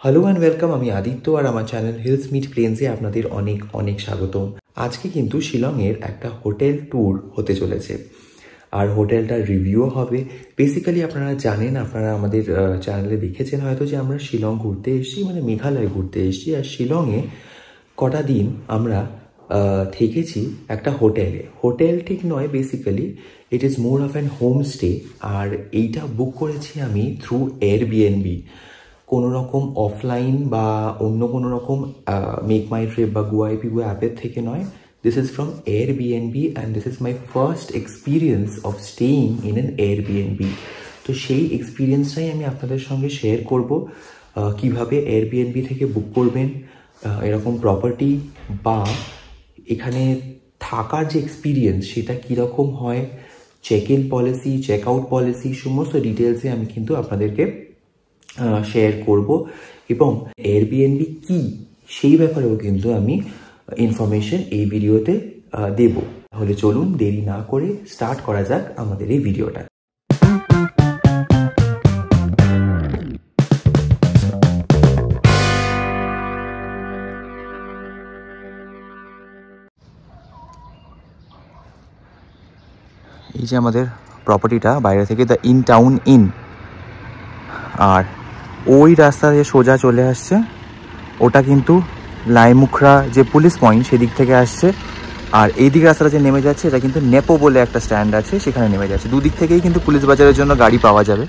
Hello and welcome. আমি আদিত্য আর আমার channel hills meet প্লেন্সে আপনাদের অনেক অনেক স্বাগতম। আজকে কিন্তু শিলংয়ের একটা হোটেল ট্যুর হতে চলেছে, আর হোটেলটার রিভিউও হবে। বেসিক্যালি আপনারা জানেন, আপনারা আমাদের চ্যানেলে দেখেছেন হয়তো যে আমরা শিলং ঘুরতে এসেছি, মানে মেঘালয় ঘুরতে এসেছি। আর শিলংয়ে কটা দিন আমরা থেকেছি একটা হোটেলে। হোটেল ঠিক নয়, basically it is more of an homestay. আর এইটা বুক করেছি আমি থ্রু এয়ারবিএনবি। কোনো রকম অফলাইন বা অন্য কোনো রকম মেক মাই ট্রিপ বা গোয়াইপিগো অ্যাপের থেকে নয়। This is from Airbnb and this is my first experience of staying in an Airbnb. তো সেই এক্সপিরিয়েন্সটাই আমি আপনাদের সঙ্গে শেয়ার করব, কীভাবে এয়ারবিএনবি থেকে বুক করবেন এরকম প্রপার্টি, বা এখানে থাকার যে এক্সপিরিয়েন্স সেটা কীরকম হয়, check in policy, check out policy, সমস্ত ডিটেলসে আমি কিন্তু আপনাদেরকে শেয়ার করব। এবং এয়ারবিএনবি কি সেই ব্যাপারেও কিন্তু আমি ইনফরমেশন এই ভিডিওতে দেব। তাহলে চলুন দেরি না করে স্টার্ট করা যাক আমাদের এই ভিডিওটা। এই যে আমাদের প্রপার্টিটা বাইরে থেকে দ্য ইন টাউন ইন, আর ওই রাস্তা দিয়ে সোজা চলে আসছে, ওটা কিন্তু লাইমুখরা যে পুলিশ পয়েন্ট সেদিক থেকে আসছে। আর এই দিকে রাস্তাটা যে নেমে যাচ্ছে এটা কিন্তু নেপো বলে একটা স্ট্যান্ড আছে, সেখানে নেমে যাচ্ছে। দুদিক থেকেই কিন্তু পুলিশ বাজারের জন্য গাড়ি পাওয়া যাবে,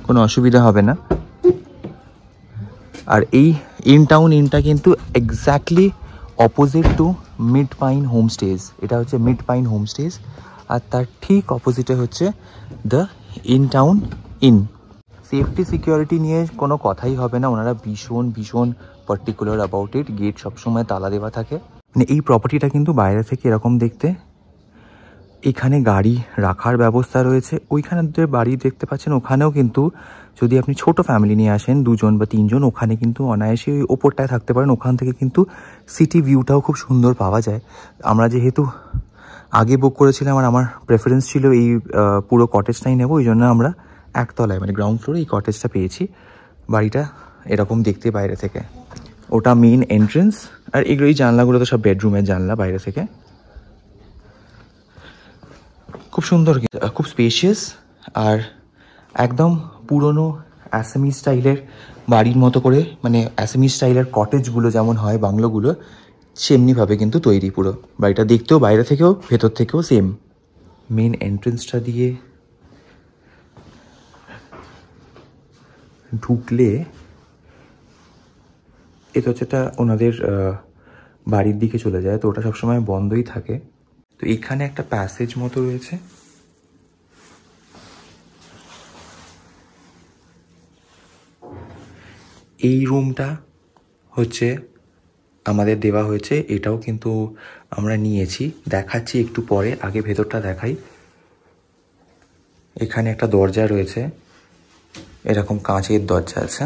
কোনো অসুবিধা হবে না। আর এই ইন টাউন ইনটা কিন্তু exactly opposite to mid pine homestays. এটা হচ্ছে মিড পাইন হোমস্টেজ, আর তার ঠিক অপোজিটে হচ্ছে the in town in. Safety security নিয়ে কোনো কথাই হবে না, ওনারা ভীষণ ভীষণ পার্টিকুলার অ্যাবাউট ইট। গেট সবসময় তালা দেওয়া থাকে। মানে এই প্রপার্টিটা কিন্তু বাইরে থেকে এরকম দেখতে। এখানে গাড়ি রাখার ব্যবস্থা রয়েছে। ওইখানে যে বাড়ি দেখতে পাচ্ছেন ওখানেও কিন্তু যদি আপনি ছোট ফ্যামিলি নিয়ে আসেন, 2জন বা 3জন, ওখানে কিন্তু অনায়াসে ওই ওপরটায় থাকতে পারেন। ওখান থেকে কিন্তু সিটি ভিউটাও খুব সুন্দর পাওয়া যায়। আমরা যেহেতু আগে বুক করেছিলাম আর আমার প্রেফারেন্স ছিল এই পুরো কটেজটাই নেব, ওই জন্য আমরা একতলায় মানে গ্রাউন্ড ফ্লোরে এই কটেজটা পেয়েছি। বাড়িটা এরকম দেখতে বাইরে থেকে। ওটা মেইন এন্ট্রেন্স, আর এগুলো এই জানলাগুলো তো সব বেডরুমের জানলা বাইরে থেকে। খুব সুন্দর, খুব স্পেশিয়াস, আর একদম পুরনো অ্যাসামি স্টাইলের বাড়ির মতো করে, মানে অ্যাসামি স্টাইলের কটেজগুলো যেমন হয় বাংলোগুলো, সেমনিভাবে কিন্তু তৈরি পুরো বাড়িটা। দেখতেও বাইরে থেকেও ভেতর থেকেও সেম। মেন এন্ট্রেন্সটা দিয়ে ঢুকলে এটা হচ্ছে একটা ওনাদের বাড়ির দিকে চলে যায়, তো ওটা সবসময় বন্ধই থাকে। তো এখানে একটা প্যাসেজ মতো রয়েছে। এই রুমটা হচ্ছে আমাদের দেওয়া হয়েছে, এটাও কিন্তু আমরা নিয়েছি, দেখাচ্ছি একটু পরে। আগে ভেতরটা দেখাই। এখানে একটা দরজা রয়েছে, এরকম কাঁচের দরজা আছে।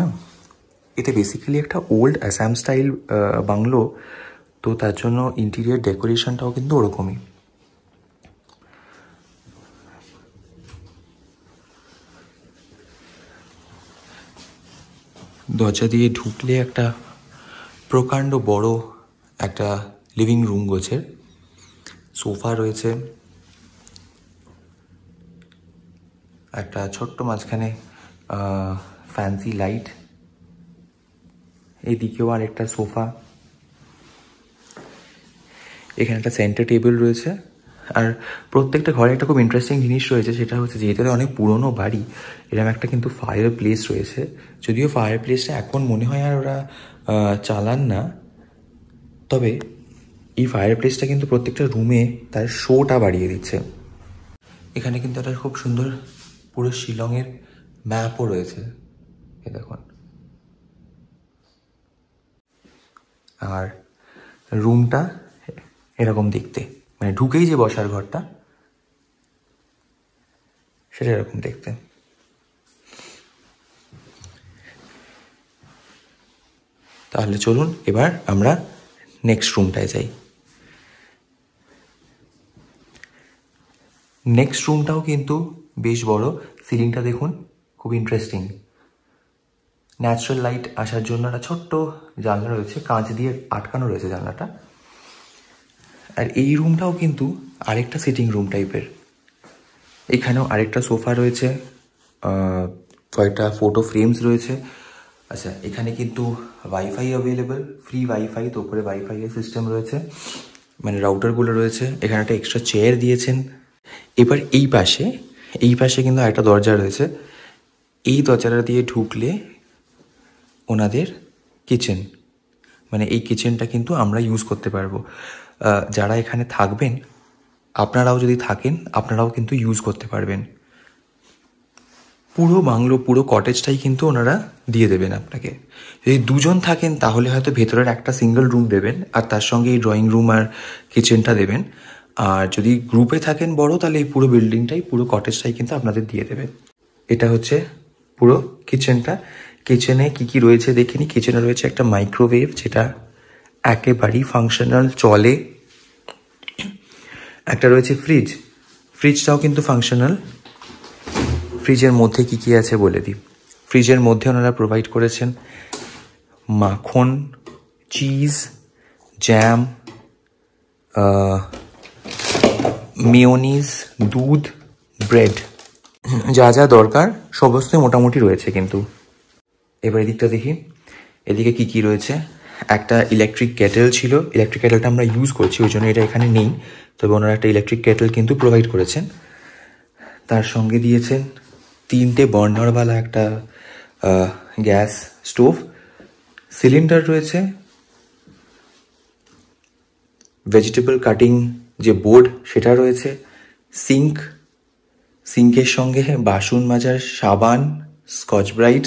এতে বেসিক্যালি একটা ওল্ড আসাম স্টাইল বাংলো, তো তার জন্য ইন্টেরিয়ার ডেকোরেশনটাও কিন্তু ওরকমই। দরজা দিয়ে ঢুকলে একটা প্রকাণ্ড বড় একটা লিভিং রুম গোছের। সোফা রয়েছে, একটা ছোট্ট মাঝখানে ফ্যান্সি লাইট, এদিকেও আর একটা সোফা। এখানে একটা সেন্টার টেবিল রয়েছে। আর প্রত্যেকটা ঘরে একটা খুব ইন্টারেস্টিং জিনিস রয়েছে, সেটা হচ্ছে যেহেতু অনেক পুরনো বাড়ি, এরকম একটা কিন্তু ফায়ার প্লেস রয়েছে। যদিও ফায়ার প্লেসটা এখন মনে হয় আর ওরা চালান না, তবে এই ফায়ার প্লেসটা কিন্তু প্রত্যেকটা রুমে তার শোটা বাড়িয়ে দিচ্ছে। এখানে কিন্তু একটা খুব সুন্দর পুরো শিলংয়ের ম্যাপও রয়েছে, এ দেখুন। আর রুমটা এরকম দেখতে, মানে ঢুকেই যে বসার ঘরটা সেটা এরকম দেখতে। তাহলে চলুন এবার আমরা নেক্সট রুমটায় যাই। নেক্সট রুমটাও কিন্তু বেশ বড়। সিলিংটা দেখুন, খুব ইন্টারেস্টিং। ন্যাচারাল লাইট আসার জন্য একটা ছোট্ট জানলা রয়েছে, কাঁচ দিয়ে আটকানো রয়েছে জানলাটা। আর এই রুমটাও কিন্তু আরেকটা সিটিং রুম টাইপের। এখানেও আরেকটা সোফা রয়েছে, কয়েকটা ফটো ফ্রেমস রয়েছে। আচ্ছা, এখানে কিন্তু ওয়াইফাই অ্যাভেলেবেল, ফ্রি ওয়াইফাই, তো উপরে ওয়াইফাই এর সিস্টেম রয়েছে, মানে রাউটারগুলো রয়েছে। এখানে একটা এক্সট্রা চেয়ার দিয়েছেন। এবার এই পাশে কিন্তু একটা দরজা রয়েছে। এই দরজাটা দিয়ে ঢুকলে ওনাদের কিচেন, মানে এই কিচেনটা কিন্তু আমরা ইউজ করতে পারবো। যারা এখানে থাকবেন, আপনারাও যদি থাকেন আপনারাও কিন্তু ইউজ করতে পারবেন। পুরো বাংলো, পুরো কটেজটাই কিন্তু ওনারা দিয়ে দেবেন আপনাকে। যদি দুজন থাকেন তাহলে হয়তো ভেতরের একটা সিঙ্গেল রুম দেবেন, আর তার সঙ্গে এই ড্রয়িং রুম আর কিচেনটা দেবেন। আর যদি গ্রুপে থাকেন বড়, তাহলে এই পুরো বিল্ডিংটাই, পুরো কটেজটাই কিন্তু আপনাদের দিয়ে দেবে। এটা হচ্ছে পুরো কিচেনটা। কিচেনে কি কি রয়েছে দেখিনি। কিচেনে রয়েছে একটা মাইক্রোওয়েভ, যেটা একেবারেই ফাংশনাল, চলে। একটা রয়েছে ফ্রিজটাও কিন্তু ফাংশনাল। ফ্রিজের মধ্যে কি কি আছে বলে দিই। ফ্রিজের মধ্যে ওনারা প্রোভাইড করেছেন মাখন, চিজ, জ্যাম, মেয়োনিজ, দুধ, ব্রেড, যা যা দরকার সমস্ত মোটামুটি রয়েছে কিন্তু। এবার এদিকটা দেখি, এদিকে কি কি রয়েছে। একটা ইলেকট্রিক কেটেল ছিল, ইলেকট্রিক কেটেলটা আমরা ইউজ করছি, ওই জন্য এটা এখানে নেই, তবে ওনারা একটা ইলেকট্রিক কেটেল কিন্তু প্রোভাইড করেছেন। তার সঙ্গে দিয়েছেন 3টে বার্নারওয়ালা একটা গ্যাস স্টোভ, সিলিন্ডার রয়েছে, ভেজিটেবল কাটিং যে বোর্ড সেটা রয়েছে, সিঙ্কের সঙ্গে বাসন মাজার সাবান, স্কচ ব্রাইট,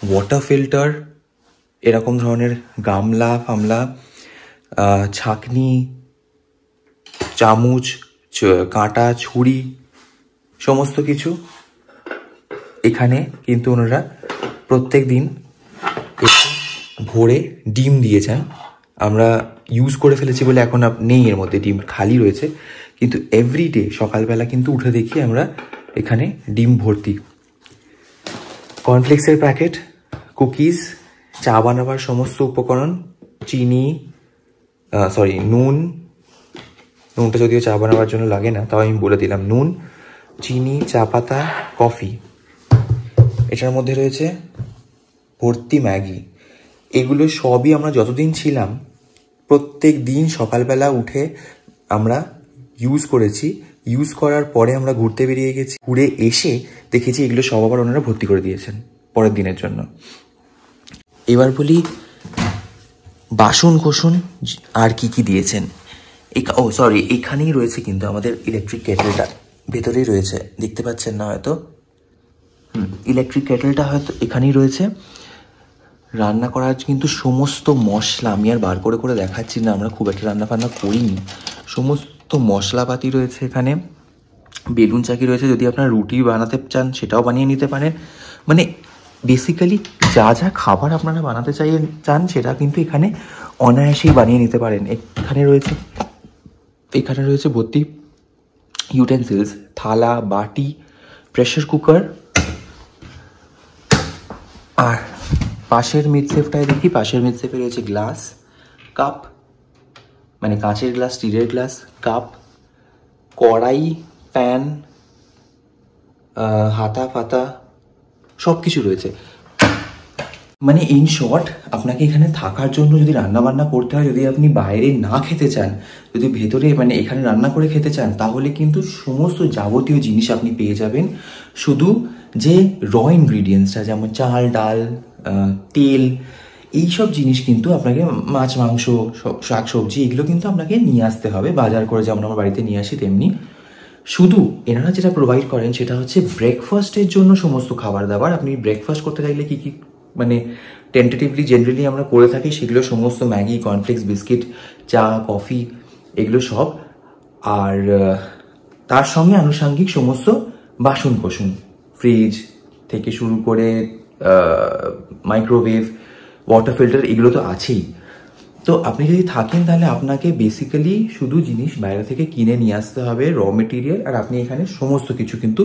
ওয়াটার ফিল্টার, এরকম ধরনের গামলা ফামলা, ছাঁকনি, চামচ, কাঁটা, ছুরি, সমস্ত কিছু এখানে কিন্তু ওনারা প্রত্যেক দিন ভোরে ডিম দিয়েছেন। আমরা ইউজ করে ফেলেছি বলে এখন নেই এর মধ্যে, ডিম খালি রয়েছে, কিন্তু এভরিডে সকালবেলা কিন্তু উঠে দেখি আমরা এখানে ডিম ভর্তি। কর্নফ্লেক্সের প্যাকেট, কুকিজ, চা বানাবার সমস্ত উপকরণ, চিনি, নুনটা যদিও চা বানাবার জন্য লাগে না, তাও আমি বলে দিলাম, নুন, চিনি, চা পাতা, কফি। এটার মধ্যে রয়েছে ভর্তি ম্যাগি। এগুলো সবই আমরা যতদিন ছিলাম প্রত্যেক দিন সকালবেলা উঠে আমরা ইউজ করেছি। ইউজ করার পরে আমরা ঘুরতে বেরিয়ে গেছি, ঘুরে এসে দেখেছি এগুলো সব আবার ওনারা ভর্তি করে দিয়েছেন পরের দিনের জন্য। এবার বলি বাসন কোসন আর কি কি দিয়েছেন। এখানেই রয়েছে কিন্তু আমাদের ইলেকট্রিক কেটেলটা, ভেতরেই রয়েছে, দেখতে পাচ্ছেন না হয়তো। ইলেকট্রিক কেটেলটা হয়তো এখানেই রয়েছে। রান্না করার কিন্তু সমস্ত মশলা আমি আর বার করে করে দেখাচ্ছি না, আমরা খুব একটা রান্না ফান্না করিনি। সমস্ত মশলাপাতি রয়েছে এখানে। বেলুন চাকি রয়েছে, যদি আপনারা রুটি বানাতে চান সেটাও বানিয়ে নিতে পারেন। মানে বেসিক্যালি যা যা খাবার আপনারা বানাতে চান সেটা কিন্তু এখানে অনায়াসেই বানিয়ে নিতে পারেন। এখানে রয়েছে ভর্তি ইউটেন্সিলস, থালা, বাটি, প্রেসার কুকার। আর পাশের মিডসেফটায় দেখি, পাশের মিডসেফে রয়েছে গ্লাস, কাপ, মানে কাঁচের গ্লাস, স্টিলের গ্লাস, কাপ, কড়াই, প্যান, হাতা ফাতা সব কিছু রয়েছে। মানে ইন শর্ট, আপনাকে এখানে থাকার জন্য যদি রান্না বান্না করতে হয়, যদি আপনি বাইরে না খেতে চান, যদি ভেতরে মানে এখানে রান্না করে খেতে চান, তাহলে কিন্তু সমস্ত যাবতীয় জিনিস আপনি পেয়ে যাবেন। শুধু যে র ইনগ্রিডিয়েন্টসটা, যেমন চাল, ডাল, তেল, এইসব জিনিস কিন্তু আপনাকে, মাছ, মাংস, শাক সবজি, এগুলো কিন্তু আপনাকে নিয়ে আসতে হবে বাজার করে, যেমন আমার বাড়িতে নিয়ে আসি তেমনি। শুধু এনারা যেটা প্রোভাইড করেন সেটা হচ্ছে ব্রেকফাস্টের জন্য সমস্ত খাবার দাবার। আপনি ব্রেকফাস্ট করতে চাইলে কি কি মানে টেন্টেটিভলি জেনারেলি আমরা করে থাকি সেগুলো সমস্ত, ম্যাগি, কর্নফ্লেক্স, বিস্কিট, চা, কফি, এগুলো সব। আর তার সঙ্গে আনুষঙ্গিক সমস্ত বাসন কোসন, ফ্রিজ থেকে শুরু করে মাইক্রোওয়েভ, ওয়াটার ফিল্টার, এগুলো তো আছেই। তো আপনি যদি থাকেন তাহলে আপনাকে বেসিক্যালি শুধু জিনিস বাইরে থেকে কিনে নিয়ে আসতে হবে, র মেটেরিয়াল, আর আপনি এখানে সমস্ত কিছু কিন্তু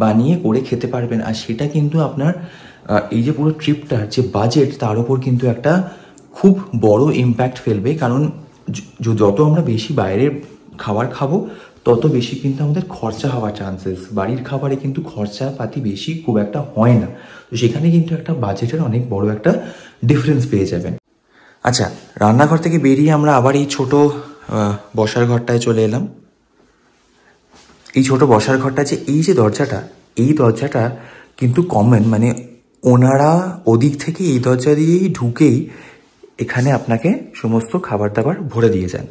বানিয়ে করে খেতে পারবেন। আর সেটা কিন্তু আপনার এই যে পুরো ট্রিপটার যে বাজেট তার উপর কিন্তু একটা খুব বড় ইম্প্যাক্ট ফেলবে। কারণ যত আমরা বেশি বাইরের খাবার খাবো তত বেশি কিন্তু আমাদের খরচা হওয়ার চান্সেস। বাড়ির খাবারে কিন্তু খরচাপাতি বেশি খুব একটা হয় না, তো সেখানে কিন্তু একটা বাজেটের অনেক বড় একটা ডিফারেন্স পেয়ে যাবেন। আচ্ছা, রান্নাঘর থেকে বেরিয়ে আমরা আবার এই ছোট বসার ঘরটায় চলে এলাম। এই ছোট বসার ঘরটা এই যে দরজাটা, এই দরজাটা কিন্তু কমন, মানে ওনারা ওদিক থেকে এই দরজা দিয়েই ঢুকেই এখানে আপনাকে সমস্ত খাবার দাবার ভরে দিয়ে যান।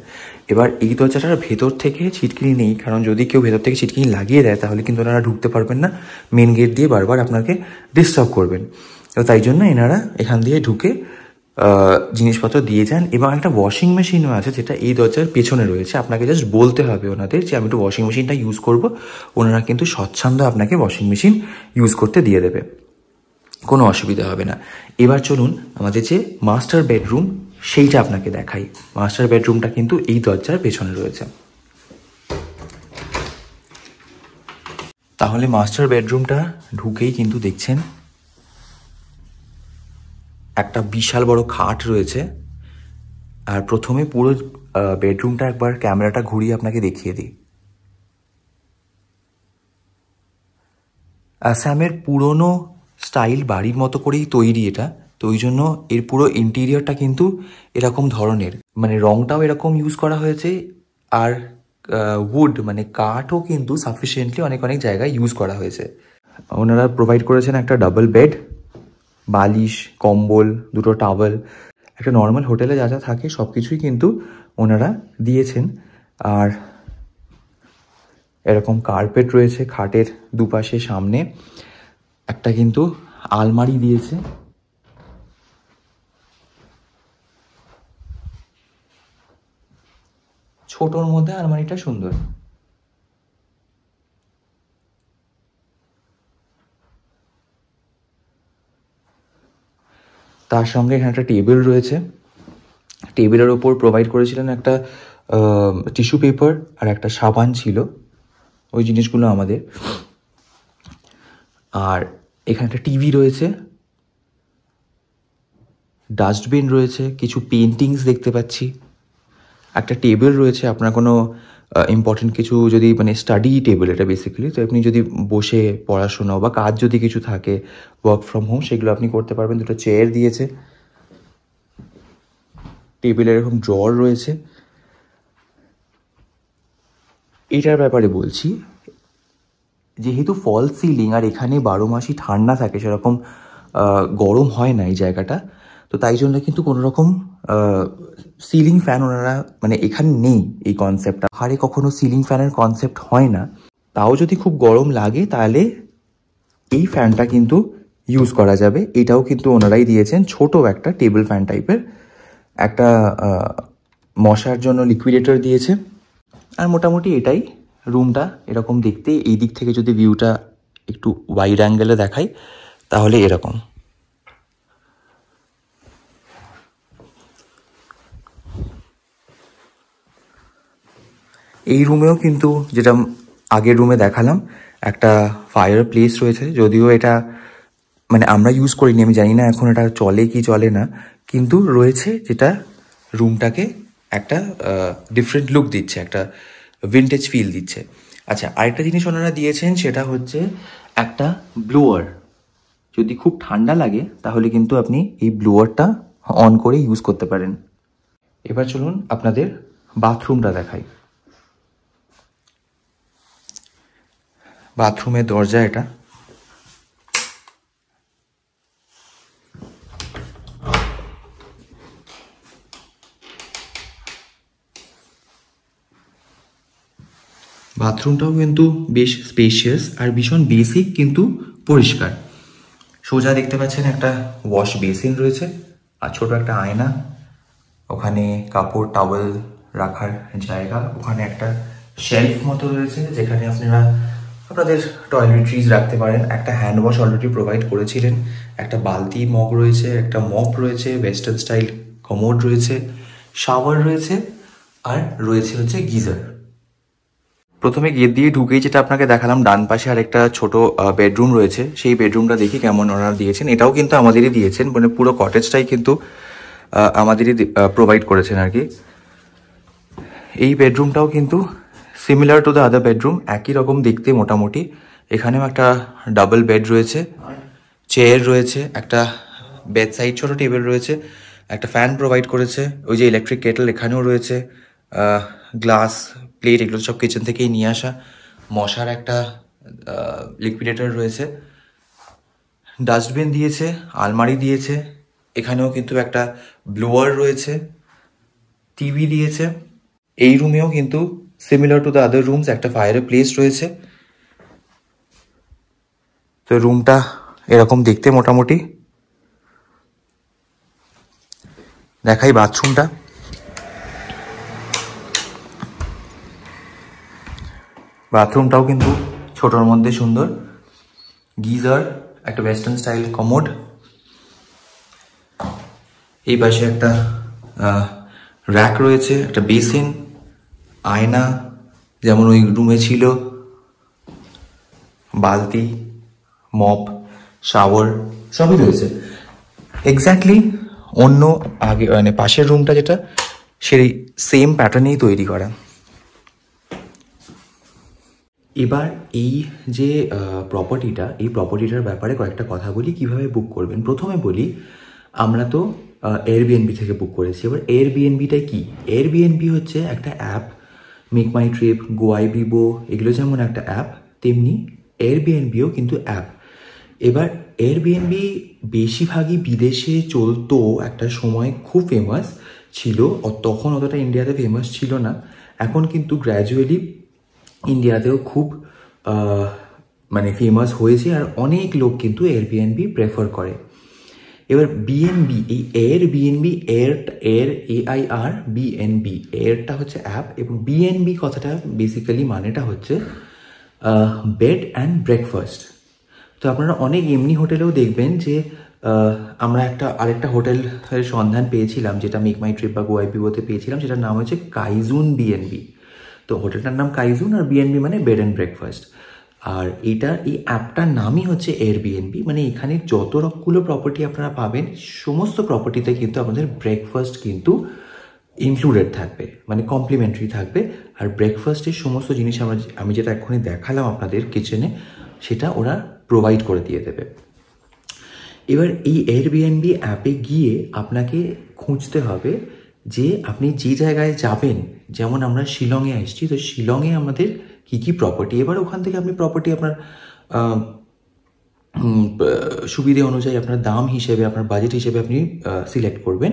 এবার এই দরজাটার ভেতর থেকে ছিটকিনি নেই, কারণ যদি কেউ ভেতর থেকে ছিটকিনি লাগিয়ে দেয় তাহলে কিন্তু ওনারা ঢুকতে পারবেন না, মেন গেট দিয়ে বারবার আপনাকে ডিস্টার্ব করবেন। তো তাই জন্য এনারা এখান দিয়ে ঢুকে জিনিসপত্র দিয়ে যান। এবং একটা ওয়াশিং মেশিনও আছে যেটা এই দরজার পেছনে রয়েছে। আপনাকে জাস্ট বলতে হবে ওনাদের যে আমি একটু ওয়াশিং মেশিনটা ইউজ করব, ওনারা কিন্তু স্বচ্ছন্দ আপনাকে ওয়াশিং মেশিন ইউজ করতে দিয়ে দেবে, কোনো অসুবিধা হবে না। এবার চলুন আমাদের যে মাস্টার বেডরুম সেইটা আপনাকে দেখাই। মাস্টার বেডরুমটা কিন্তু এই দরজার পেছনে রয়েছে। তাহলে মাস্টার বেডরুমটা ঢুকেই কিন্তু দেখছেন একটা বিশাল বড় খাট রয়েছে। আর প্রথমে পুরো বেডরুমটা একবার ক্যামেরাটা ঘুরিয়ে আপনাকে দেখিয়ে দিই। আসামের পুরনো স্টাইল বাড়ির মতো করেই তৈরি এটা, তো ওই জন্য এর পুরো ইন্টেরিয়রটা কিন্তু এরকম ধরনের, মানে রংটাও এরকম ইউজ করা হয়েছে। আর উড মানে কাঠও কিন্তু সাফিসিয়েন্টলি অনেক অনেক জায়গায় ইউজ করা হয়েছে। ওনারা প্রোভাইড করেছেন একটা ডাবল বেড, বালিশ, কম্বল, দুটো টাওয়েল, একটা নর্মাল হোটেলে যা যা থাকে সব কিছুই কিন্তু ওনারা দিয়েছেন। আর এরকম কার্পেট রয়েছে খাটের দুপাশে, সামনে একটা কিন্তু আলমারি দিয়েছে। ছোটর মধ্যে আলমারিটা সুন্দর। তার সঙ্গে এখানে একটা টেবিল রয়েছে, টেবিলের ওপর প্রোভাইড করেছিলেন একটা টিস্যু পেপার আর একটা সাবান ছিল, ওই জিনিসগুলো আমাদের। আর এখানে একটা টিভি রয়েছে, ডাস্টবিন রয়েছে, কিছু পেন্টিংস দেখতে পাচ্ছি, একটা টেবিল রয়েছে। আপনার কোনো ইম্পর্টেন্ট কিছু যদি, মানে স্টাডি টেবিল এটা বেসিক্যালি, তো আপনি যদি বসে পড়াশোনা বা কাজ যদি কিছু থাকে ওয়ার্ক ফ্রম হোম সেগুলো আপনি করতে পারবেন। দুটো চেয়ার দিয়েছে, টেবিলে এরকম ড্রয়ার রয়েছে। এটার ব্যাপারে বলছি, যেহেতু ফল সিলিং আর এখানে 12 মাসই ঠান্ডা থাকে, সেরকম গরম হয় না এই জায়গাটা, তো তাই জন্য কিন্তু কোনো রকম সিলিং ফ্যান ওনারা, মানে এখানে নেই এই কনসেপ্টটা। হারে কখনো সিলিং ফ্যানের কনসেপ্ট হয় না। তাও যদি খুব গরম লাগে তাহলে এই ফ্যানটা কিন্তু ইউজ করা যাবে। এটাও কিন্তু ওনারাই দিয়েছেন, ছোট একটা টেবিল ফ্যান টাইপের। একটা মশার জন্য লিকুইডেটর দিয়েছে। আর মোটামুটি এটাই রুমটা এরকম দেখতে। এই দিক থেকে যদি ভিউটা একটু ওয়াইড অ্যাঙ্গেলে দেখাই তাহলে এরকম। এই রুমেও কিন্তু যেটা আগের রুমে দেখালাম একটা ফায়ার প্লেস রয়েছে, যদিও এটা মানে আমরা ইউজ করিনি, আমি জানি না এখন এটা চলে কি চলে না, কিন্তু রয়েছে, যেটা রুমটাকে একটা ডিফারেন্ট লুক দিচ্ছে, একটা ভিন্টেজ ফিল দিচ্ছে। আচ্ছা, আরেকটা জিনিস ওনারা দিয়েছেন সেটা হচ্ছে একটা ব্লোয়ার। যদি খুব ঠান্ডা লাগে তাহলে কিন্তু আপনি এই ব্লোয়ারটা অন করে ইউজ করতে পারেন। এবার চলুন আপনাদের বাথরুমটা দেখাই। বাথরুমের দরজা এটা। বাথরুমটাও কিন্তু বেশ স্পেশিয়াস আর ভীষণ বেসিক, কিন্তু পরিষ্কার। সোজা দেখতে পাচ্ছেন একটা ওয়াশ বেসিন রয়েছে আর ছোট একটা আয়না, ওখানে কাপড় টাওয়েল রাখার জায়গা, ওখানে একটা শেলফ মতো রয়েছে যেখানে আপনারা আপনাদের টয়লেট্রিজ রাখতে পারেন। একটা হ্যান্ড ওয়াশ অলরেডি প্রোভাইড করেছিলেন, একটা বালতি মগ রয়েছে, একটা মপ রয়েছে, ওয়েস্টার্ন স্টাইল কমোড রয়েছে, শাওয়ার রয়েছে, আর রয়েছে হচ্ছে গিজার। প্রথমে গেট দিয়ে ঢুকেই যেটা আপনাকে দেখালাম, ডান পাশে আর একটা ছোট বেডরুম রয়েছে। সেই বেডরুমটা দেখি কেমন ওনারা দিয়েছেন। এটাও কিন্তু আমাদেরই দিয়েছেন, মানে পুরো কটেজটাই কিন্তু আমাদেরই প্রোভাইড করেছেন আর কি। এই বেডরুমটাও কিন্তু similar to the other bedroom, একই রকম দেখতে মোটামুটি। এখানেও একটা ডাবল বেড রয়েছে, চেয়ার রয়েছে, একটা বেড সাইড ছোট টেবিল রয়েছে, একটা ফ্যান প্রোভাইড করেছে, ওই যে ইলেকট্রিক কেটল এখানেও রয়েছে, গ্লাস প্লেট এগুলো সব কিচেন থেকেই নিয়ে আসা, মশার একটা লিকুইডেটর রয়েছে, ডাস্টবিন দিয়েছে, আলমারি দিয়েছে, এখানেও কিন্তু একটা ব্লোয়ার রয়েছে, টিভি দিয়েছে। এই রুমেও কিন্তু similar to the other rooms একটা ফায়ার প্লেস রয়েছে। তো রুমটা এরকম দেখতে মোটামুটি। দেখাই বাথরুমটা। বাথরুমটাও কিন্তু ছোটোর মধ্যে সুন্দর, গিজার, একটা ওয়েস্টার্ন স্টাইল কমোড, এই পাশে একটা র্যাক রয়েছে, একটা বেসিন, আয়না যেমন ওই রুমে ছিল, বালতি, মপ, শাওয়ার সবই রয়েছে এক্স্যাক্টলি অন্য আগে মানে পাশের রুমটা যেটা সেই সেম প্যাটার্নেই তৈরি করা। এবার এই যে এই প্রপার্টিটার ব্যাপারে কয়েকটা কথা বলি, কিভাবে বুক করবেন। প্রথমে বলি, আমরা তো এয়ারবিএনবি থেকে বুক করেছি। এবার এয়ারবিএনবিটা কি? এয়ারবিএনবি হচ্ছে একটা অ্যাপ, মেক মাই ট্রিপ, গোয়াইবিবো এগুলো যেমন একটা অ্যাপ, তেমনি এয়ারবিএনবিও কিন্তু অ্যাপ। এবার এয়ারবিএনবি বেশিরভাগই বিদেশে চলতো, একটা সময় খুব ফেমাস ছিল, তখন অতটা ইন্ডিয়াতে ফেমাস ছিল না। এখন কিন্তু গ্র্যাজুয়ালি ইন্ডিয়াতেও খুব মানে ফেমাস হয়েছে, আর অনেক লোক কিন্তু এয়ারবিএনবি প্রেফার করে। এবার বিএনবি, এই এয়ারবিএনবি, এয়ার AIR BNB, এয়ারটা হচ্ছে অ্যাপ, এবং বিএনবি কথাটা বেসিক্যালি মানেটা হচ্ছে বেড অ্যান্ড ব্রেকফাস্ট। তো আপনারা অনেক এমনি হোটেলেও দেখবেন যে আমরা আরেকটা হোটেলের সন্ধান পেয়েছিলাম, যেটা মেক মাই ট্রিপ বা গোয়াইবিবোতে পেয়েছিলাম, সেটার নাম হচ্ছে কাইজুন বিএনবি। তো হোটেলটার নাম কাইজুন, আর বিএনবি মানে বেড অ্যান্ড ব্রেকফাস্ট। আর এই অ্যাপটার নামই হচ্ছে এয়ারবিএনবি। মানে এখানে যত রকমগুলো প্রপার্টি আপনারা পাবেন, সমস্ত প্রপার্টিতে কিন্তু আপনাদের ব্রেকফাস্ট কিন্তু ইনক্লুডেড থাকবে, মানে কমপ্লিমেন্টারি থাকবে। আর ব্রেকফাস্টের সমস্ত জিনিস আমি যেটা এক্ষুনি দেখালাম আপনাদের কিচেনে, সেটা ওরা প্রোভাইড করে দিয়ে দেবে। এবার এই এয়ারবিএনবি অ্যাপে গিয়ে আপনাকে খুঁজতে হবে যে আপনি যে জায়গায় যাবেন। যেমন আমরা শিলংয়ে আসছি, তো শিলংয়ে আমাদের কী কী প্রপার্টি, এবার ওখান থেকে আপনি প্রপার্টি আপনার সুবিধে অনুযায়ী, আপনার দাম হিসেবে, আপনার বাজেট হিসেবে আপনি সিলেক্ট করবেন।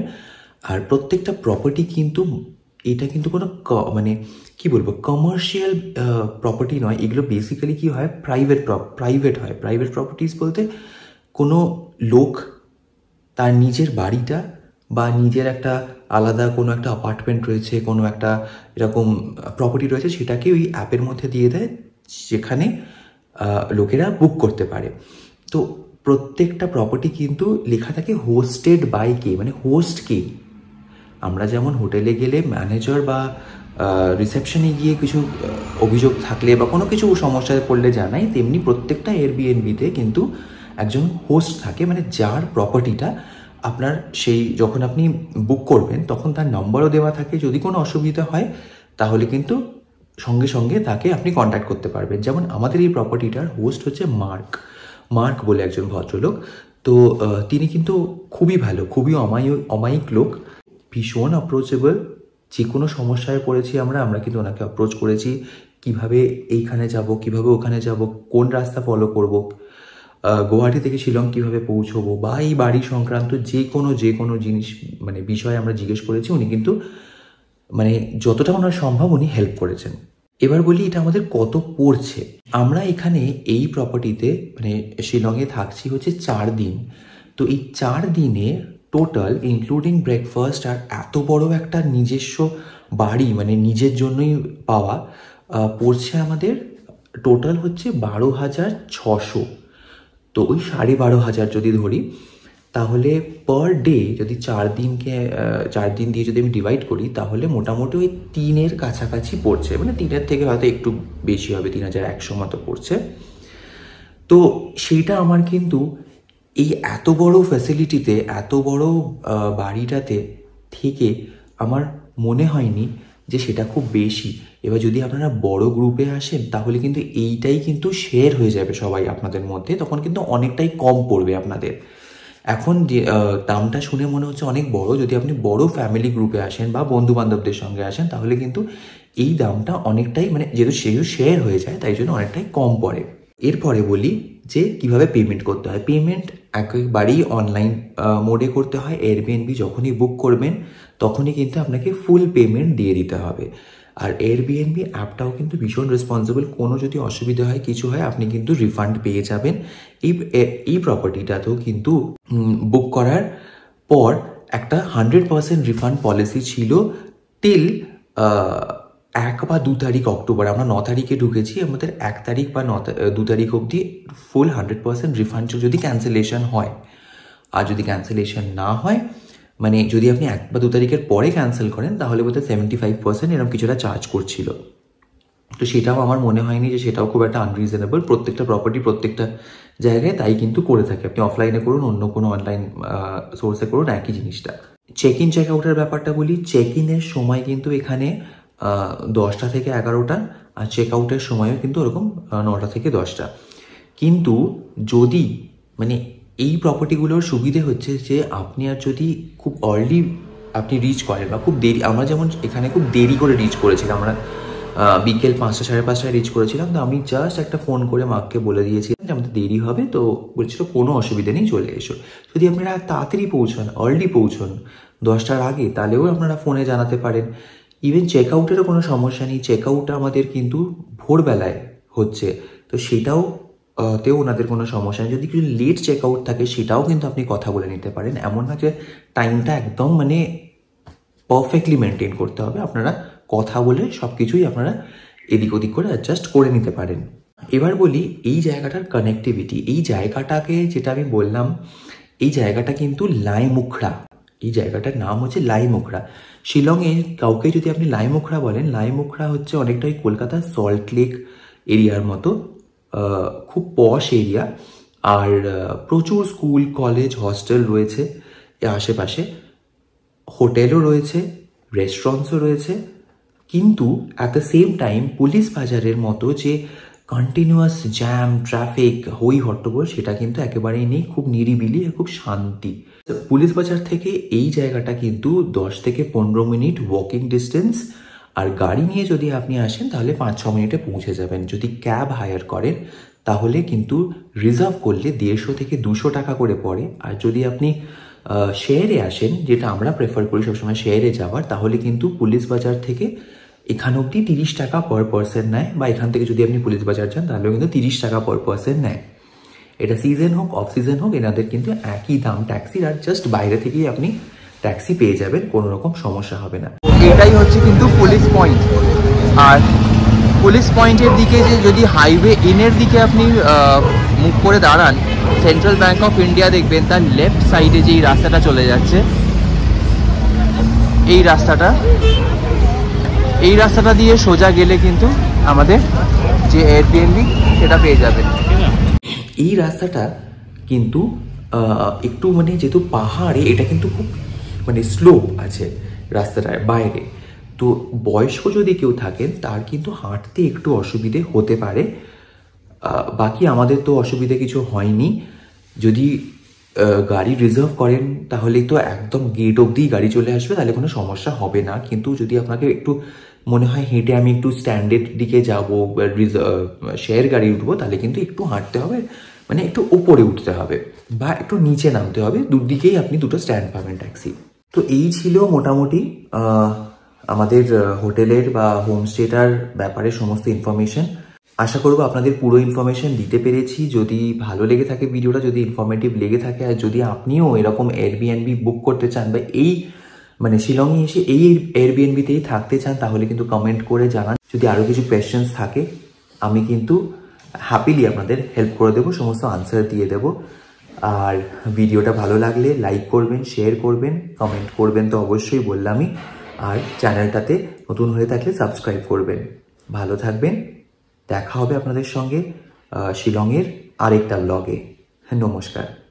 আর প্রত্যেকটা প্রপার্টি কিন্তু, এটা কিন্তু কোনো মানে কি বলবো, কমার্শিয়াল প্রপার্টি নয়। এগুলো বেসিক্যালি কি হয়, প্রাইভেট হয়। প্রাইভেট প্রপার্টিস বলতে কোনো লোক তার নিজের বাড়িটা বা নিজের একটা আলাদা কোনো একটা অ্যাপার্টমেন্ট রয়েছে, কোনো একটা এরকম প্রপার্টি রয়েছে, সেটাকে ওই অ্যাপের মধ্যে দিয়ে দেয়, যেখানে লোকেরা বুক করতে পারে। তো প্রত্যেকটা প্রপার্টি কিন্তু লেখা থাকে হোস্টেড বাই কে, মানে হোস্ট কে। আমরা যেমন হোটেলে গেলে ম্যানেজার বা রিসেপশনে গিয়ে কিছু অভিযোগ থাকলে বা কোনো কিছু সমস্যায় পড়লে জানাই, তেমনি প্রত্যেকটা এয়ারবিএনবিতে কিন্তু একজন হোস্ট থাকে, মানে যার প্রপার্টিটা আপনার সেই যখন আপনি বুক করবেন তখন তার নম্বরও দেওয়া থাকে। যদি কোনো অসুবিধা হয় তাহলে কিন্তু সঙ্গে সঙ্গে তাকে আপনি কন্ট্যাক্ট করতে পারবেন। যেমন আমাদের এই প্রপার্টিটার হোস্ট হচ্ছে মার্ক বলে একজন ভদ্রলোক। তো তিনি কিন্তু খুবই ভালো, খুবই অমায়িক লোক, ভীষণ অ্যাপ্রোচেবল। যে কোনো সমস্যায় পড়েছি আমরা কিন্তু ওনাকে অ্যাপ্রোচ করেছি, কিভাবে এইখানে যাব, কিভাবে ওখানে যাব, কোন রাস্তা ফলো করব, গুয়াহাটি থেকে শিলং কিভাবে পৌঁছবো, বা এই বাড়ি সংক্রান্ত যে কোনো জিনিস মানে বিষয়ে আমরা জিজ্ঞেস করেছি। উনি কিন্তু মানে যতটা ওনার সম্ভব উনি হেল্প করেছেন। এবার বলি এটা আমাদের কত পড়ছে। আমরা এখানে এই প্রপার্টিতে মানে শিলংয়ে থাকছি হচ্ছে 4 দিন। তো এই 4 দিনে টোটাল ইনক্লুডিং ব্রেকফাস্ট আর এত বড় একটা নিজস্ব বাড়ি মানে নিজের জন্যই পাওয়া, পড়ছে আমাদের টোটাল হচ্ছে 12,600। তো ওই 12,500 যদি ধরি, তাহলে পার ডে যদি 4 দিন দিয়ে যদি আমি ডিভাইড করি, তাহলে মোটামুটি ওই 3-এর কাছাকাছি পড়ছে, মানে 3-এর থেকে হয়তো একটু বেশি হবে, 3100 মতো পড়ছে। তো সেইটা আমার কিন্তু এই এত বড় ফ্যাসিলিটিতে, এত বড় বাড়িটাতে থেকে আমার মনে হয়নি যে সেটা খুব বেশি। এবার যদি আপনারা বড় গ্রুপে আসেন, তাহলে কিন্তু এইটাই কিন্তু শেয়ার হয়ে যাবে সবাই আপনাদের মধ্যে, তখন কিন্তু অনেকটাই কম পড়বে আপনাদের। এখন যে দামটা শুনে মনে হচ্ছে অনেক বড়, যদি আপনি বড় ফ্যামিলি গ্রুপে আসেন বা বন্ধু বান্ধবদের সঙ্গে আসেন, তাহলে কিন্তু এই দামটা অনেকটাই, মানে যেহেতু শেয়ার হয়ে যায় তাই জন্য অনেকটাই কম পড়ে। এরপরে বলি যে কিভাবে পেমেন্ট করতে হয়। পেমেন্ট একেবারেই অনলাইন মোডে করতে হয়। এয়ারবিএনবি যখনই বুক করবেন তখনই কিন্তু আপনাকে ফুল পেমেন্ট দিয়ে দিতে হবে। আর এয়ারবিএনবি অ্যাপটাও কিন্তু ভীষণ রেসপন্সিবল, কোনো যদি অসুবিধা হয়, কিছু হয়, আপনি কিন্তু রিফান্ড পেয়ে যাবেন। এই প্রপার্টিটাতেও কিন্তু বুক করার পর একটা 100% রিফান্ড পলিসি ছিল টিল 1 বা 2 তারিখ অক্টোবর। আমরা 9 তারিখে ঢুকেছি, আমাদের 1 তারিখ বা 2 তারিখ অবধি ফুল 100% রিফান্ড যদি ক্যান্সেলেশন হয়। আর যদি ক্যান্সেলেশন না হয়, মানে যদি আপনি 1 বা 2 তারিখের পরে ক্যান্সেল করেন, তাহলে বোধহয় 75% এরকম কিছুটা চার্জ করছিল। তো সেটাও আমার মনে হয়নি যে সেটাও খুব একটা আনরিজনেবল। প্রত্যেকটা প্রপার্টি প্রত্যেকটা জায়গায় তাই কিন্তু করে থাকে। আপনি অফলাইনে করুন, অন্য কোনো অনলাইন সোর্সে করুন, একই জিনিসটা। চেক ইন চেক আউটের ব্যাপারটা বলি। চেক ইনের সময় কিন্তু এখানে 10টা থেকে 11টা, আর চেক আউটের সময়ও কিন্তু ওরকম 9টা থেকে 10টা। কিন্তু যদি মানে এই প্রপার্টিগুলোর সুবিধে হচ্ছে যে আপনি আর যদি খুব আর্লি আপনি রিচ করেন বা খুব দেরি, আমরা যেমন এখানে খুব দেরি করে রিচ করেছিলাম, আমরা বিকেল 5টা 5:30টায় রিচ করেছিলাম। তো আমি জাস্ট একটা ফোন করে মাকে বলে দিয়েছিলাম যে আমাদের দেরি হবে, তো বলছিল কোনো অসুবিধা নেই, চলে এসো। যদি আপনারা তাড়াতাড়ি পৌঁছান, আর্লি পৌঁছন 10টার আগে, তাহলেও আপনারা ফোনে জানাতে পারেন। ইভেন চেক আউটেরও কোনো সমস্যা নেই, চেক আউটটা আমাদের কিন্তু ভোরবেলায় হচ্ছে, তো সেটাও তেও ওনাদের কোনো সমস্যা নেই। যদি কিছু লেট চেক আউট থাকে, সেটাও কিন্তু আপনি কথা বলে নিতে পারেন। এমন না যে টাইমটা একদম মানে পারফেক্টলি মেনটেন করতে হবে, আপনারা কথা বলে সব কিছুই আপনারা এদিক ওদিক করে অ্যাডজাস্ট করে নিতে পারেন। এবার বলি এই জায়গাটার কানেক্টিভিটি। এই জায়গাটাকে যেটা আমি বললাম, এই জায়গাটা কিন্তু লাইমুখড়া, এই জায়গাটার নাম হচ্ছে লাইমুখড়া। শিলংয়ে কাউকে যদি আপনি লাইমুখড়া বলেন, লাইমুখড়া হচ্ছে অনেকটাই কলকাতার সল্ট লেক এরিয়ার মতো, খুব পশ এরিয়া। আর প্রচুর স্কুল, কলেজ, হস্টেল রয়েছে আশেপাশে, হোটেলও রয়েছে, রেস্টুরেন্টসও রয়েছে। কিন্তু at the same time police বাজারের মতো যে কন্টিনিউয়াস জ্যাম, ট্রাফিক, হই হট্টগোল, সেটা কিন্তু একেবারেই নেই। খুব নিরিবিলি, খুব শান্তি। পুলিশ বাজার থেকে এই জায়গাটা কিন্তু 10 থেকে 15 মিনিট ওয়াকিং ডিস্টেন্স। আর গাড়ি নিয়ে যদি আপনি আসেন, তাহলে 5-6 মিনিটে পৌঁছে যাবেন। যদি ক্যাব হায়ার করেন, তাহলে কিন্তু রিজার্ভ করলে 150 থেকে 200 টাকা করে পড়ে। আর যদি আপনি শেয়ারে আসেন, যেটা আমরা প্রেফার করি সবসময় শেয়ারে যাওয়ার, তাহলে কিন্তু পুলিশ বাজার থেকে এখান অবধি 30 টাকা পার পার্সন নেয়। বা এখান থেকে যদি আপনি পুলিশ বাজার যান, তাহলেও কিন্তু 30 টাকা পার পার্সন নেয়। এটা সিজন হোক অফ সিজন হোক, এনাদের কিন্তু একই দাম ট্যাক্সির। আর জাস্ট বাইরে থেকেই আপনি ট্যাক্সি পেয়ে যাবেন, কোনো রকম সমস্যা হবে না। এটাই হচ্ছে কিন্তু পুলিশ পয়েন্ট। আর পুলিশ পয়েন্টের দিকে যে যদি হাইওয়ে ইনের দিকে আপনি মুখ করে দাঁড়ান, সেন্ট্রাল ব্যাংক অফ ইন্ডিয়া দেখবেন তার লেফট সাইডে যেই রাস্তাটা চলে যাচ্ছে, এই রাস্তাটা দিয়ে সোজা গেলে কিন্তু আমাদের যে এয়ারবিএনবি সেটা পেয়ে যাবেন। এই রাস্তাটা কিন্তু একটু মানে যেহেতু পাহাড়ে, এটা কিন্তু খুব মানে স্লোপ আছে রাস্তাটার বাইরে। তো বয়স্ক যদি কেউ থাকেন, তার কিন্তু হাঁটতে একটু অসুবিধে হতে পারে। বাকি আমাদের তো অসুবিধে কিছু হয়নি। যদি গাড়ি রিজার্ভ করেন, তাহলে তো একদম গেট অবধি গাড়ি চলে আসবে, তাহলে কোনো সমস্যা হবে না। কিন্তু যদি আপনাকে একটু মনে হয় হেঁটে আমি একটু স্ট্যান্ডের দিকে যাবো, শেয়ার গাড়ি উঠবো, তাহলে কিন্তু একটু হাঁটতে হবে, মানে একটু উপরে উঠতে হবে বা একটু নিচে নামতে হবে। দুদিকেই আপনি দুটো স্ট্যান্ড পাবেন ট্যাক্সি। তো এই ছিল মোটামুটি আমাদের হোটেলের বা হোমস্টেটার ব্যাপারে সমস্ত ইনফরমেশন। আশা করব আপনাদের পুরো ইনফরমেশন দিতে পেরেছি। যদি ভালো লেগে থাকে ভিডিওটা, যদি ইনফরমেটিভ লেগে থাকে, আর যদি আপনিও এরকম এয়ারবিএনবি বুক করতে চান বা এই মানে শিলংয়ে এসে এই এয়ারবিএনবিতেই থাকতে চান, তাহলে কিন্তু কমেন্ট করে জানান। যদি আরও কিছু কোয়েশ্চেন্স থাকে, আমি কিন্তু হ্যাপিলি আপনাদের হেল্প করে দেবো, সমস্ত আনসার দিয়ে দেবো। আর ভিডিওটা ভালো লাগলে লাইক করবেন, শেয়ার করবেন, কমেন্ট করবেন তো অবশ্যই বললামই। আর চ্যানেলটাতে নতুন হয়ে থাকলে সাবস্ক্রাইব করবেন। ভালো থাকবেন, দেখা হবে আপনাদের সঙ্গে শিলংয়ের আরেকটা ব্লগে। নমস্কার।